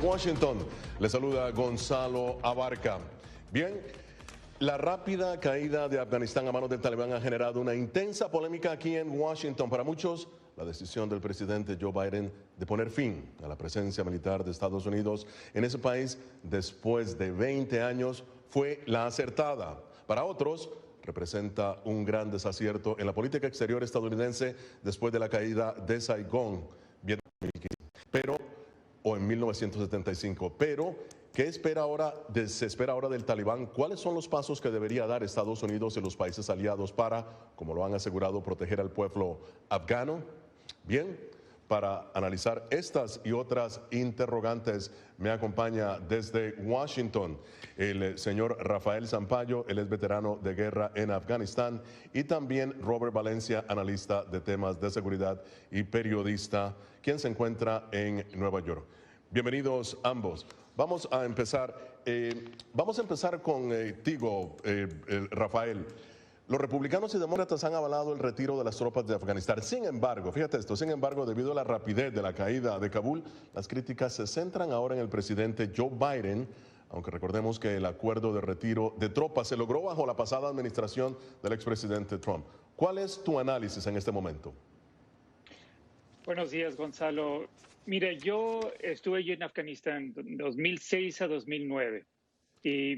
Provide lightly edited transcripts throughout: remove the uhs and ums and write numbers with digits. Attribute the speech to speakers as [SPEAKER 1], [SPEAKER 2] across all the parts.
[SPEAKER 1] Washington, le saluda Gonzalo Abarca. Bien, la rápida caída de Afganistán a manos del Talibán ha generado una intensa polémica aquí en Washington. Para muchos, la decisión del presidente Joe Biden de poner fin a la presencia militar de Estados Unidos en ese país después de 20 años fue la acertada. Para otros, representa un gran desacierto en la política exterior estadounidense después de la caída de Saigón, o en 1975. Pero, ¿qué se espera ahora del Talibán? ¿Cuáles son los pasos que debería dar Estados Unidos y los países aliados para, como lo han asegurado, proteger al pueblo afgano? Bien, para analizar estas y otras interrogantes, me acompaña desde Washington el señor Rafael Zampayo, él es veterano de guerra en Afganistán, y también Robert Valencia, analista de temas de seguridad y periodista, quien se encuentra en Nueva York. Bienvenidos ambos. Vamos a empezar contigo, Rafael. Los republicanos y demócratas han avalado el retiro de las tropas de Afganistán. Sin embargo, fíjate esto, debido a la rapidez de la caída de Kabul, las críticas se centran ahora en el presidente Joe Biden, aunque recordemos que el acuerdo de retiro de tropas se logró bajo la pasada administración del expresidente Trump. ¿Cuál es tu análisis en este momento?
[SPEAKER 2] Buenos días, Gonzalo. Mire, yo estuve allí en Afganistán de 2006 a 2009. Y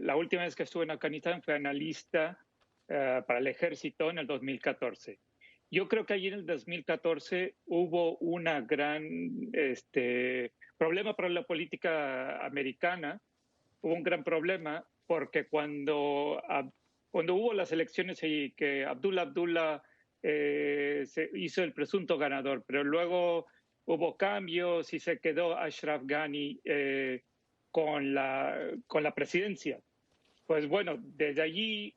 [SPEAKER 2] la última vez que estuve en Afganistán fue analista para el ejército en el 2014. Yo creo que allí en el 2014 hubo una gran problema para la política americana. Hubo un gran problema porque cuando hubo las elecciones y que Abdullah se hizo el presunto ganador, pero luego hubo cambios y se quedó Ashraf Ghani con la presidencia. Pues bueno, desde allí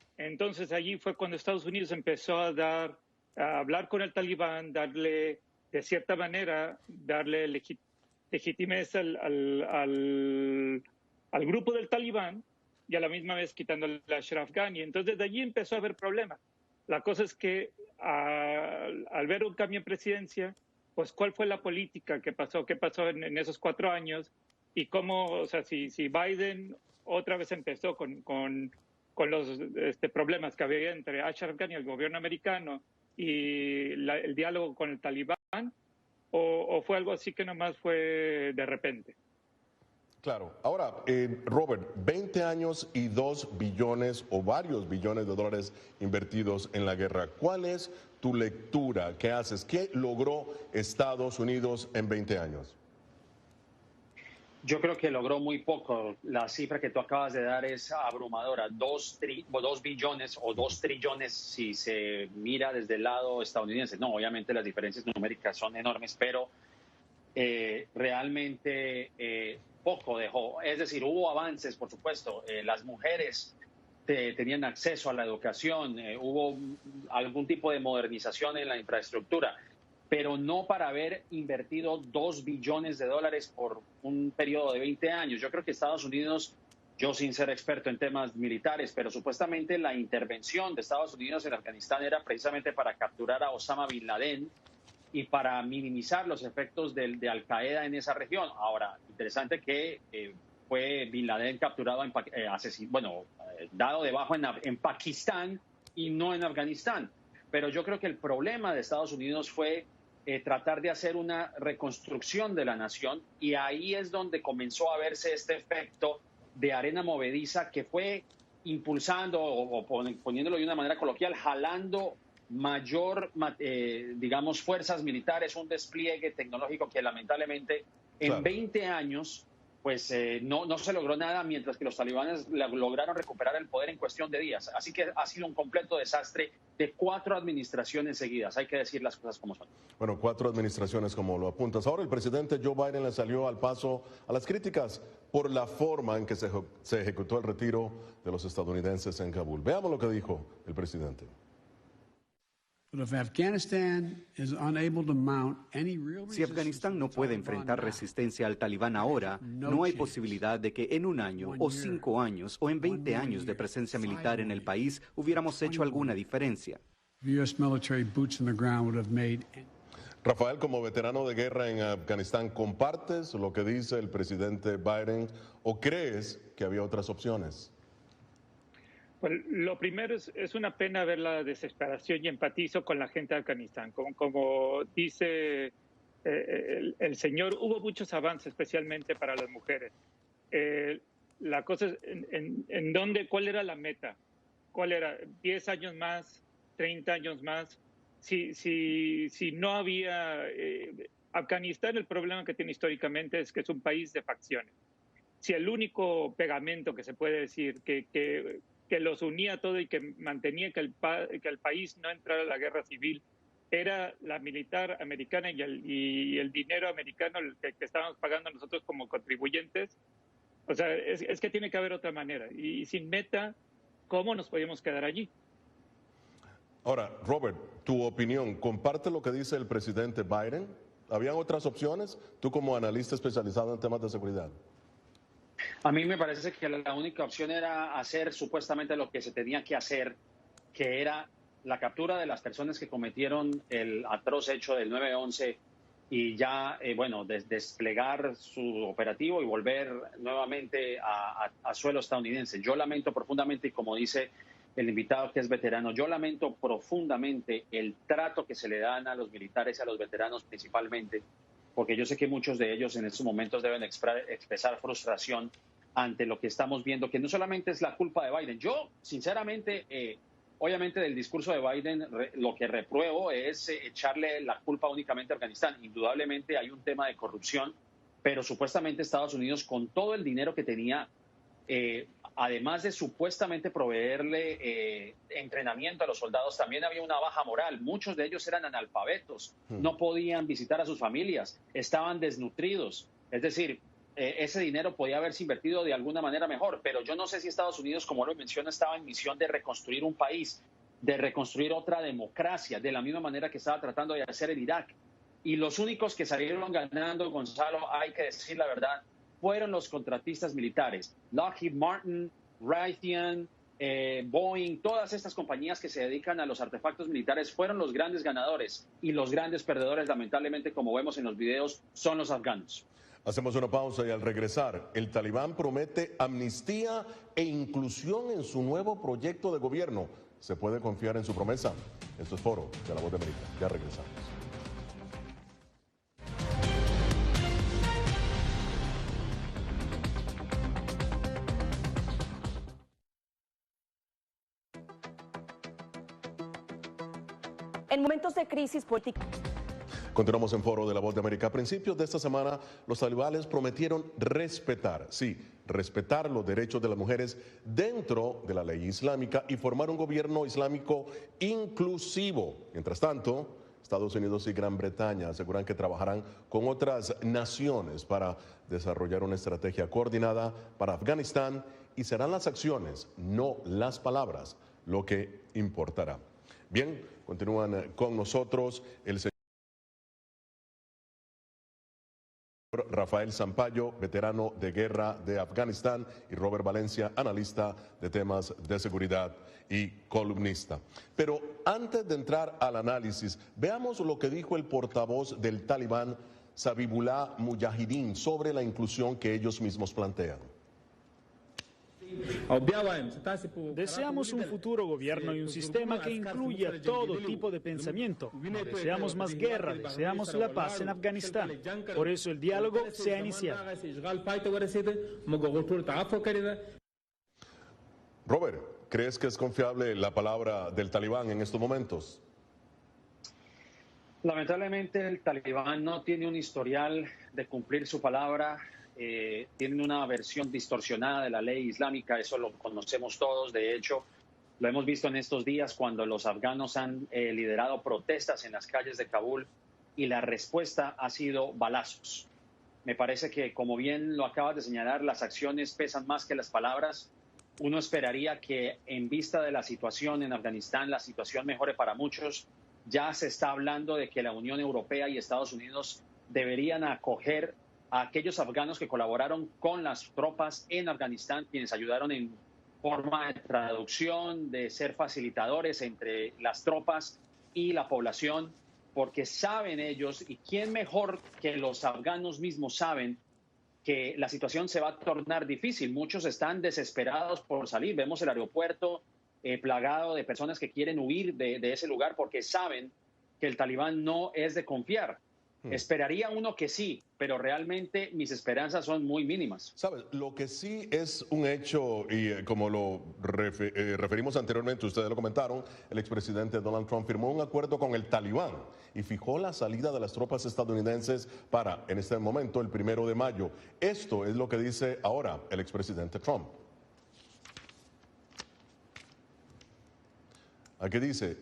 [SPEAKER 2] fue cuando Estados Unidos empezó a hablar con el Talibán, de cierta manera, darle legitimidad al grupo del Talibán y a la misma vez quitando a Ashraf Ghani. Entonces, desde allí empezó a haber problemas. La cosa es que al ver un cambio en presidencia, pues ¿cuál fue la política que pasó? ¿Qué pasó en esos 4 años? Y cómo, o sea, si Biden otra vez empezó con los problemas que había entre Ashraf Ghani y el gobierno americano y el diálogo con el Talibán, o fue algo así que nomás fue de repente.
[SPEAKER 1] Claro. Ahora, Robert, 20 años y 2 billones o varios billones de dólares invertidos en la guerra. ¿Cuál es tu lectura? ¿Qué haces? ¿Qué logró Estados Unidos en 20 años?
[SPEAKER 3] Yo creo que logró muy poco. La cifra que tú acabas de dar es abrumadora. 2 billones o 2 trillones si se mira desde el lado estadounidense. No, obviamente las diferencias numéricas son enormes, pero realmente poco dejó. Es decir, hubo avances, por supuesto. Las mujeres tenían acceso a la educación, hubo algún tipo de modernización en la infraestructura, pero no para haber invertido 2 billones de dólares por un periodo de 20 años. Yo creo que Estados Unidos, yo sin ser experto en temas militares, pero supuestamente la intervención de Estados Unidos en Afganistán era precisamente para capturar a Osama Bin Laden y para minimizar los efectos de Al-Qaeda en esa región. Ahora, interesante que fue Bin Laden capturado, dado de bajo en Pakistán y no en Afganistán. Pero yo creo que el problema de Estados Unidos fue tratar de hacer una reconstrucción de la nación, y ahí es donde comenzó a verse este efecto de arena movediza que fue impulsando o poniéndolo de una manera coloquial, jalando mayor, fuerzas militares, un despliegue tecnológico que lamentablemente en 20 años pues no se logró nada, mientras que los talibanes lograron recuperar el poder en cuestión de días. Así que ha sido un completo desastre de 4 administraciones seguidas. Hay que decir las cosas como son.
[SPEAKER 1] Bueno, 4 administraciones, como lo apuntas. Ahora el presidente Joe Biden le salió al paso a las críticas por la forma en que se ejecutó el retiro de los estadounidenses en Kabul. Veamos lo que dijo el presidente.
[SPEAKER 4] Si Afganistán no puede enfrentar resistencia al Talibán ahora, no hay posibilidad de que en 1 año o 5 años o en 20 años de presencia militar en el país hubiéramos hecho alguna diferencia.
[SPEAKER 1] Rafael, como veterano de guerra en Afganistán, ¿compartes lo que dice el presidente Biden o crees que había otras opciones?
[SPEAKER 2] Pues lo primero es una pena ver la desesperación y empatizo con la gente de Afganistán. Como dice el señor, hubo muchos avances, especialmente para las mujeres. La cosa es en dónde, cuál era la meta, cuál era 10 años más, 30 años más. Si no había Afganistán, el problema que tiene históricamente es que es un país de facciones. Si el único pegamento que se puede decir que los unía todo y que mantenía que el país no entrara a la guerra civil era la militar americana y el dinero americano que estábamos pagando nosotros como contribuyentes. O sea, es que tiene que haber otra manera. Y sin meta, ¿cómo nos podíamos quedar allí?
[SPEAKER 1] Ahora, Robert, tu opinión, ¿comparte lo que dice el presidente Biden? ¿Habían otras opciones? Tú como analista especializado en temas de seguridad.
[SPEAKER 3] A mí me parece que la única opción era hacer supuestamente lo que se tenía que hacer, que era la captura de las personas que cometieron el atroz hecho del 9/11 y ya, desplegar su operativo y volver nuevamente a suelo estadounidense. Yo lamento profundamente, y como dice el invitado que es veterano, yo lamento profundamente el trato que se le dan a los militares y a los veteranos principalmente, porque yo sé que muchos de ellos en estos momentos deben expresar frustración ante lo que estamos viendo, que no solamente es la culpa de Biden. Yo, sinceramente, obviamente del discurso de Biden, lo que repruebo es echarle la culpa únicamente a Afganistán. Indudablemente hay un tema de corrupción, pero supuestamente Estados Unidos, con todo el dinero que tenía, además de supuestamente proveerle entrenamiento a los soldados, también había una baja moral. Muchos de ellos eran analfabetos, no podían visitar a sus familias, estaban desnutridos. Es decir, ese dinero podía haberse invertido de alguna manera mejor, pero yo no sé si Estados Unidos, como lo menciona, estaba en misión de reconstruir un país, de reconstruir otra democracia, de la misma manera que estaba tratando de hacer en Irak. Y los únicos que salieron ganando, Gonzalo, hay que decir la verdad, fueron los contratistas militares. Lockheed Martin, Raytheon, Boeing, todas estas compañías que se dedican a los artefactos militares fueron los grandes ganadores, y los grandes perdedores, lamentablemente, como vemos en los videos, son los afganos.
[SPEAKER 1] Hacemos una pausa y al regresar, el Talibán promete amnistía e inclusión en su nuevo proyecto de gobierno. ¿Se puede confiar en su promesa? Esto es Foro de La Voz de América. Ya regresamos.
[SPEAKER 5] En momentos de crisis política.
[SPEAKER 1] Continuamos en Foro de La Voz de América. A principios de esta semana, los talibanes prometieron respetar los derechos de las mujeres dentro de la ley islámica y formar un gobierno islámico inclusivo. Mientras tanto, Estados Unidos y Gran Bretaña aseguran que trabajarán con otras naciones para desarrollar una estrategia coordinada para Afganistán, y serán las acciones, no las palabras, lo que importará. Bien, continúan con nosotros el señor Rafael Zampayo, veterano de guerra de Afganistán, y Robert Valencia, analista de temas de seguridad y columnista. Pero antes de entrar al análisis, veamos lo que dijo el portavoz del Talibán, Zabihullah Mujahideen, sobre la inclusión que ellos mismos plantean.
[SPEAKER 6] Deseamos un futuro gobierno y un sistema que incluya todo tipo de pensamiento. No deseamos más guerra, deseamos la paz en Afganistán. Por eso el diálogo se ha iniciado.
[SPEAKER 1] Robert, ¿crees que es confiable la palabra del Talibán en estos momentos?
[SPEAKER 3] Lamentablemente el Talibán no tiene un historial de cumplir su palabra. Tienen una versión distorsionada de la ley islámica, eso lo conocemos todos. De hecho, lo hemos visto en estos días cuando los afganos han liderado protestas en las calles de Kabul y la respuesta ha sido balazos. Me parece que, como bien lo acabas de señalar, las acciones pesan más que las palabras. Uno esperaría que, en vista de la situación en Afganistán, la situación mejore para muchos. Ya se está hablando de que la Unión Europea y Estados Unidos deberían acoger a aquellos afganos que colaboraron con las tropas en Afganistán, quienes ayudaron en forma de traducción, de ser facilitadores entre las tropas y la población, porque saben ellos, y quién mejor que los afganos mismos saben que la situación se va a tornar difícil. Muchos están desesperados por salir. Vemos el aeropuerto plagado de personas que quieren huir de ese lugar porque saben que el Talibán no es de confiar. Esperaría uno que sí, pero realmente mis esperanzas son muy mínimas.
[SPEAKER 1] ¿Sabes? Lo que sí es un hecho, y como lo referimos anteriormente, ustedes lo comentaron, el expresidente Donald Trump firmó un acuerdo con el Talibán y fijó la salida de las tropas estadounidenses para, en este momento, el 1 de mayo. Esto es lo que dice ahora el expresidente Trump. Aquí dice,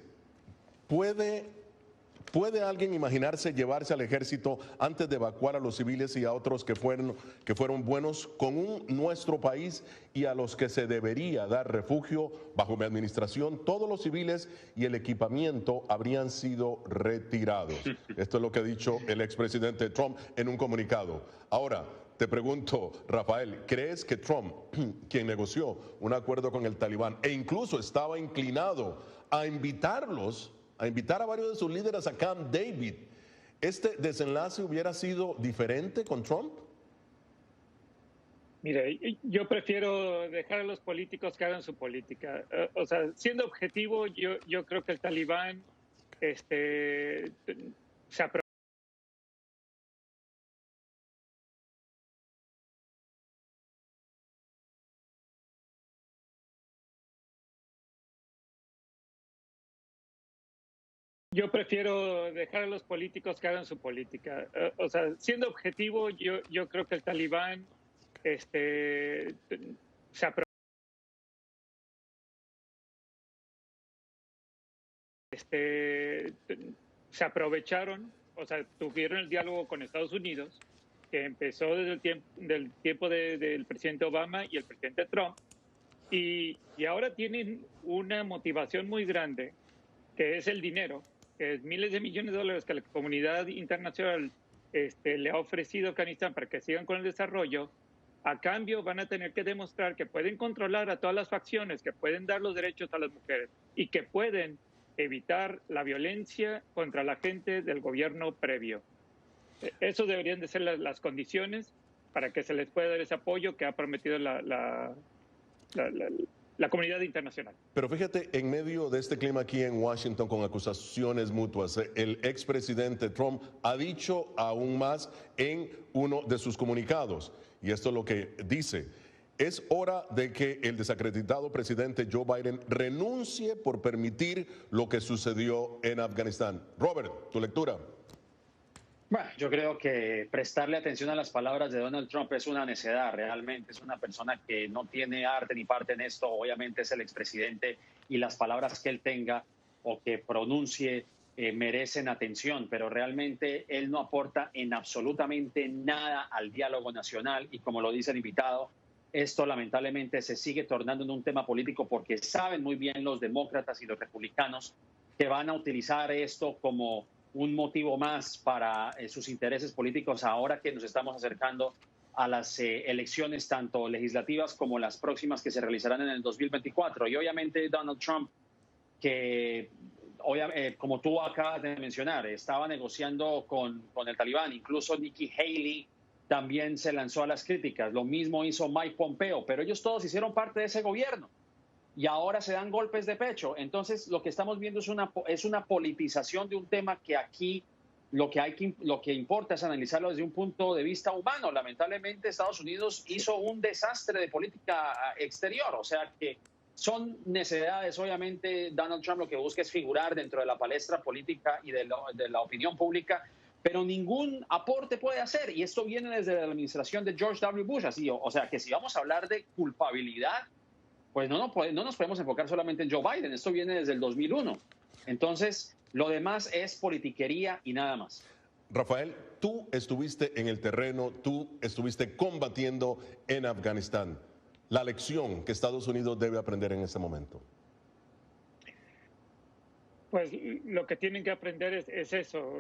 [SPEAKER 1] ¿Puede alguien imaginarse llevarse al ejército antes de evacuar a los civiles y a otros que fueron buenos con nuestro país y a los que se debería dar refugio bajo mi administración? Todos los civiles y el equipamiento habrían sido retirados. Esto es lo que ha dicho el expresidente Trump en un comunicado. Ahora, te pregunto, Rafael, ¿crees que Trump, quien negoció un acuerdo con el Talibán e incluso estaba inclinado a invitar a varios de sus líderes a Camp David, este desenlace hubiera sido diferente con Trump?
[SPEAKER 2] Mire, yo prefiero dejar a los políticos que hagan su política. O sea, siendo objetivo, yo creo que el Talibán se aprovechó. Yo prefiero dejar a los políticos que hagan su política. O sea, siendo objetivo, yo creo que el Talibán se aprovecharon, o sea, tuvieron el diálogo con Estados Unidos, que empezó desde del tiempo del presidente Obama y el presidente Trump, y ahora tienen una motivación muy grande, que es el dinero, que es miles de millones de dólares que la comunidad internacional le ha ofrecido a Afganistán para que sigan con el desarrollo. A cambio van a tener que demostrar que pueden controlar a todas las facciones, que pueden dar los derechos a las mujeres y que pueden evitar la violencia contra la gente del gobierno previo. Eso deberían de ser las condiciones para que se les pueda dar ese apoyo que ha prometido la comunidad internacional.
[SPEAKER 1] Pero fíjate, en medio de este clima aquí en Washington con acusaciones mutuas, el expresidente Trump ha dicho aún más en uno de sus comunicados, y esto es lo que dice: es hora de que el desacreditado presidente Joe Biden renuncie por permitir lo que sucedió en Afganistán. Robert, tu lectura.
[SPEAKER 3] Bueno, yo creo que prestarle atención a las palabras de Donald Trump es una necedad. Realmente es una persona que no tiene arte ni parte en esto. Obviamente es el expresidente y las palabras que él tenga o que pronuncie merecen atención, pero realmente él no aporta en absolutamente nada al diálogo nacional, y como lo dice el invitado, esto lamentablemente se sigue tornando en un tema político porque saben muy bien los demócratas y los republicanos que van a utilizar esto como un motivo más para sus intereses políticos ahora que nos estamos acercando a las elecciones tanto legislativas como las próximas que se realizarán en el 2024. Y obviamente Donald Trump, que como tú acabas de mencionar, estaba negociando con el Talibán. Incluso Nikki Haley también se lanzó a las críticas. Lo mismo hizo Mike Pompeo, pero ellos todos hicieron parte de ese gobierno y ahora se dan golpes de pecho. Entonces, lo que estamos viendo es una politización de un tema que aquí lo que importa es analizarlo desde un punto de vista humano. Lamentablemente, Estados Unidos hizo un desastre de política exterior, o sea que son necesidades. Obviamente, Donald Trump lo que busca es figurar dentro de la palestra política y de la opinión pública, pero ningún aporte puede hacer. Y esto viene desde la administración de George W. Bush. Así, o sea, que si vamos a hablar de culpabilidad, pues no nos podemos enfocar solamente en Joe Biden. Esto viene desde el 2001. Entonces, lo demás es politiquería y nada más.
[SPEAKER 1] Rafael, tú estuviste en el terreno, tú estuviste combatiendo en Afganistán. La lección que Estados Unidos debe aprender en este momento.
[SPEAKER 2] Pues lo que tienen que aprender es eso,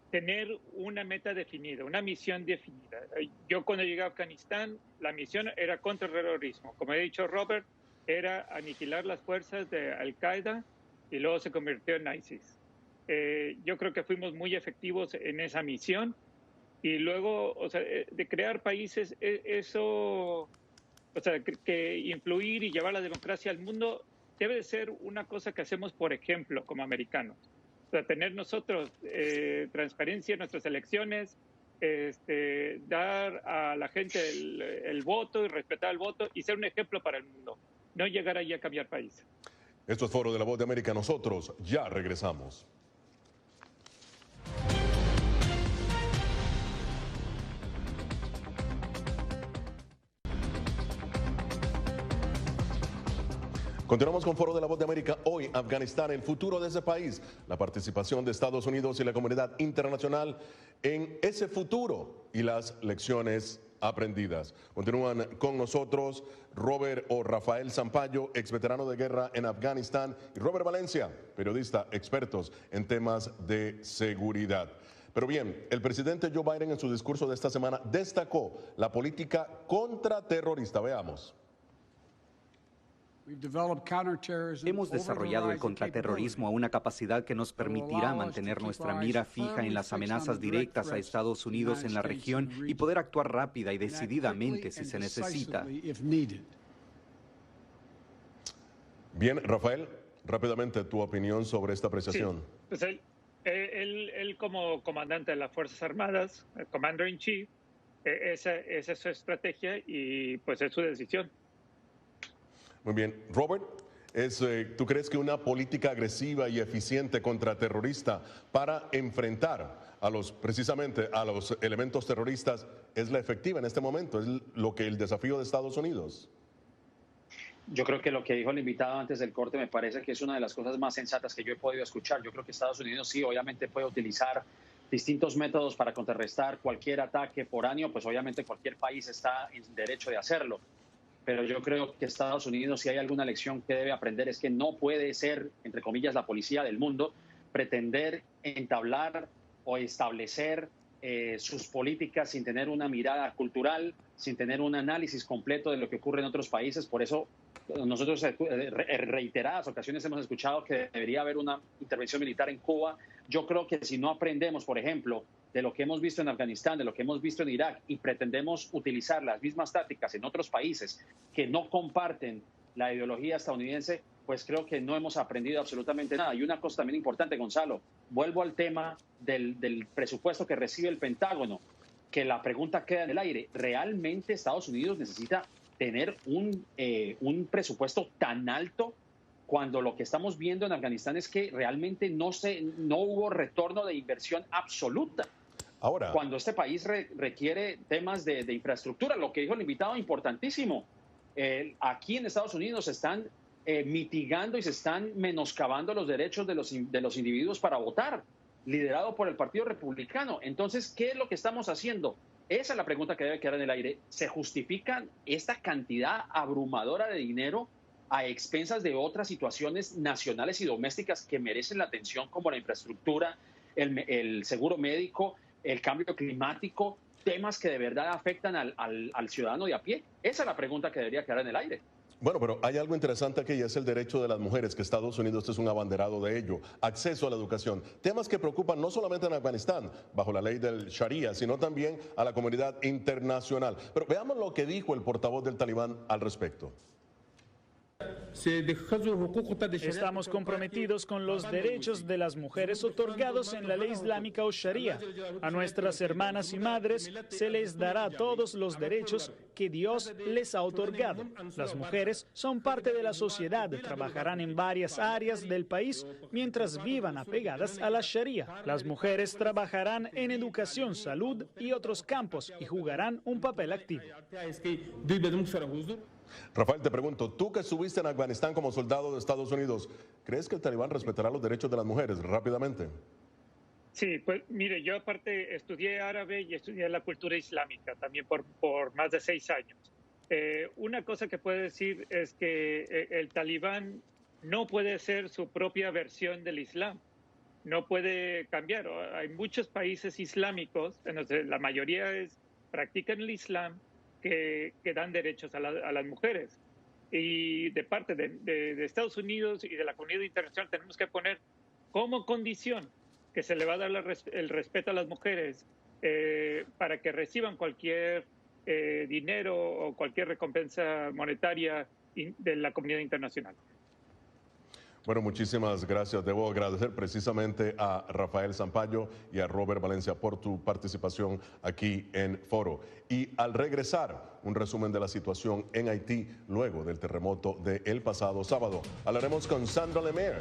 [SPEAKER 2] tener una meta definida, una misión definida. Yo cuando llegué a Afganistán, la misión era contra el terrorismo. Como ha dicho Robert, era aniquilar las fuerzas de Al-Qaeda y luego se convirtió en ISIS. Yo creo que fuimos muy efectivos en esa misión. Y luego, o sea, de crear países, eso, o sea, que influir y llevar la democracia al mundo debe de ser una cosa que hacemos por ejemplo como americanos. O sea, tener nosotros transparencia en nuestras elecciones, dar a la gente el voto y respetar el voto y ser un ejemplo para el mundo, no llegar allí a cambiar país.
[SPEAKER 1] Esto es Foro de la Voz de América. Nosotros ya regresamos. Continuamos con Foro de la Voz de América. Hoy, Afganistán, el futuro de ese país, la participación de Estados Unidos y la comunidad internacional en ese futuro y las lecciones aprendidas. Continúan con nosotros Robert o Rafael Zampayo, ex veterano de guerra en Afganistán, y Robert Valencia, periodista, expertos en temas de seguridad. Pero bien, el presidente Joe Biden en su discurso de esta semana destacó la política contraterrorista. Veamos.
[SPEAKER 4] Hemos desarrollado el contraterrorismo a una capacidad que nos permitirá mantener nuestra mira fija en las amenazas directas a Estados Unidos en la región y poder actuar rápida y decididamente si se necesita.
[SPEAKER 1] Bien, Rafael, rápidamente tu opinión sobre esta apreciación.
[SPEAKER 2] Sí, pues él como comandante de las Fuerzas Armadas, el Commander in Chief, esa es su estrategia y pues es su decisión.
[SPEAKER 1] Muy bien. Robert, ¿tú crees que una política agresiva y eficiente contraterrorista para enfrentar precisamente a los elementos terroristas es la efectiva en este momento? ¿Es el desafío de Estados Unidos?
[SPEAKER 3] Yo creo que lo que dijo el invitado antes del corte me parece que es una de las cosas más sensatas que yo he podido escuchar. Yo creo que Estados Unidos sí, obviamente puede utilizar distintos métodos para contrarrestar cualquier ataque foráneo, pues obviamente cualquier país está en derecho de hacerlo. Pero yo creo que Estados Unidos, si hay alguna lección que debe aprender, es que no puede ser, entre comillas, la policía del mundo, pretender entablar o establecer sus políticas sin tener una mirada cultural, sin tener un análisis completo de lo que ocurre en otros países. Por eso nosotros en reiteradas ocasiones hemos escuchado que debería haber una intervención militar en Cuba. Yo creo que si no aprendemos, por ejemplo, de lo que hemos visto en Afganistán, de lo que hemos visto en Irak, y pretendemos utilizar las mismas tácticas en otros países que no comparten la ideología estadounidense, pues creo que no hemos aprendido absolutamente nada. Y una cosa también importante, Gonzalo, vuelvo al tema del presupuesto que recibe el Pentágono, que la pregunta queda en el aire. ¿Realmente Estados Unidos necesita tener un presupuesto tan alto cuando lo que estamos viendo en Afganistán es que realmente no hubo retorno de inversión absoluta? Ahora, cuando este país requiere temas de infraestructura, lo que dijo el invitado, importantísimo. Aquí en Estados Unidos se están mitigando y se están menoscabando los derechos de los individuos para votar, liderado por el Partido Republicano. Entonces, ¿qué es lo que estamos haciendo? Esa es la pregunta que debe quedar en el aire. ¿Se justifica esta cantidad abrumadora de dinero a expensas de otras situaciones nacionales y domésticas que merecen la atención, como la infraestructura, el seguro médico, el cambio climático, temas que de verdad afectan al ciudadano de a pie? Esa es la pregunta que debería quedar en el aire.
[SPEAKER 1] Bueno, pero hay algo interesante aquí y es el derecho de las mujeres, que Estados Unidos es un abanderado de ello. Acceso a la educación. Temas que preocupan no solamente en Afganistán, bajo la ley del Sharia, sino también a la comunidad internacional. Pero veamos lo que dijo el portavoz del Talibán al respecto.
[SPEAKER 6] Estamos comprometidos con los derechos de las mujeres otorgados en la ley islámica o Sharia. A nuestras hermanas y madres se les dará todos los derechos que Dios les ha otorgado. Las mujeres son parte de la sociedad, trabajarán en varias áreas del país mientras vivan apegadas a la Sharia. Las mujeres trabajarán en educación, salud y otros campos y jugarán un papel activo.
[SPEAKER 1] Rafael, te pregunto, tú que estuviste en Afganistán como soldado de Estados Unidos, ¿crees que el Talibán respetará los derechos de las mujeres? Rápidamente.
[SPEAKER 2] Sí, pues mire, yo aparte estudié árabe y estudié la cultura islámica también por más de 6 años. Una cosa que puedo decir es que el Talibán no puede ser su propia versión del Islam, no puede cambiar. Hay muchos países islámicos, la mayoría practican el Islam, que dan derechos a las mujeres. Y de parte de Estados Unidos y de la comunidad internacional tenemos que poner como condición que se le va a dar el respeto a las mujeres para que reciban cualquier dinero o cualquier recompensa monetaria de la comunidad internacional.
[SPEAKER 1] Bueno, muchísimas gracias. Debo agradecer precisamente a Rafael Zampayo y a Robert Valencia por tu participación aquí en Foro. Y al regresar, un resumen de la situación en Haití luego del terremoto del pasado sábado. Hablaremos con Sandra Lemaire,